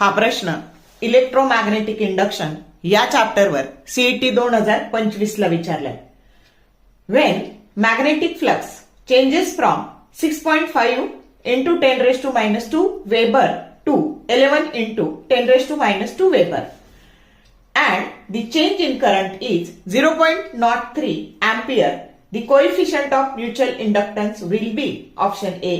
हा प्रश्न electromagnetic induction या चॅप्टरवर सीईटी 2025 ला विचारलाय. When magnetic flux changes from 6.5 into 10 raised to minus 2 Weber to 11 into 10 raised to minus 2 Weber and the change in current is 0.03 ampere, the coefficient of mutual inductance will be option A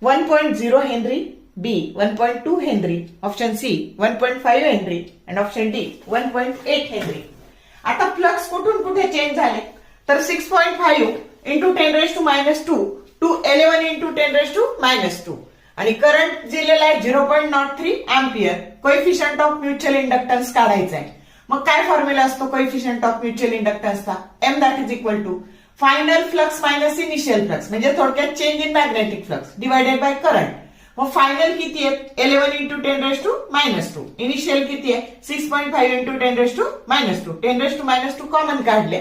1.0 Henry, B 1.2 Henry, option C 1.5 Henry and option D 1.8 Henry. आता flux कुठून कुठे change झाले तर 6.5 into 10 raise to minus 2 to 11 into 10 raise to minus 2 आणि current दिलेला आहे 0.03 ampere. Coefficient of mutual inductance काढायचा आहे. मग काय फॉर्म्युला असतो कोएफिशियंट ऑफ म्युच्युअल इंडक्टन्सचा? M that is equal to final flux minus initial flux म्हणजे थोडक्यात change in magnetic flux divided by current. मग फायनल किती आहे? 11 into 10 raise to minus 2. Initial किती आहे? 6.5 into 10 raise to minus 2. 10 raise to minus 2 common काढले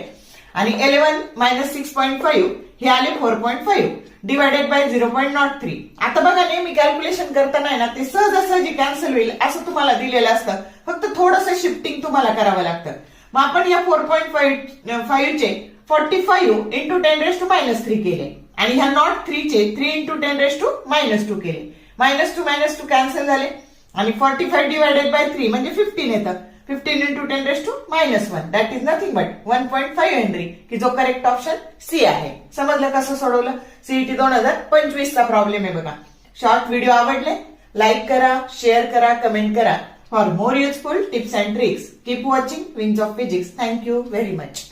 आणि 11 minus 6.5 हे आले 4.5 डिवायडेड बाय 0.03. आता बघा नेहमी कॅल्क्युलेशन करताना ना ते सहजासहजी कॅन्सल होईल असं तुम्हाला दिलेलं असतं. फक्त थोडंसं शिफ्टिंग तुम्हाला करावं लागतं. मग आपण या 4.5 चे 45 इंटू 10 रेज टू मायनस 3 केले आणि ह्या नॉट 3 चे 3 इंटू 10 रेज टू मायनस 2 केले. मायनस टू कॅन्सल झाले आणि 45 डिवायडेड बाय 3 म्हणजे 15 येतं. 15 into 10 raise to minus 1 that is nothing but 1.5 henry की जो करेक्ट ऑप्शन सी आहे. समजलं कसं सोडवलं? सीईटी 2025 चा प्रॉब्लेम आहे बघा. शॉर्ट व्हिडिओ आवडले लाईक करा, शेअर करा, कमेंट करा. For more useful tips and tricks keep watching wings of physics. Thank you very much.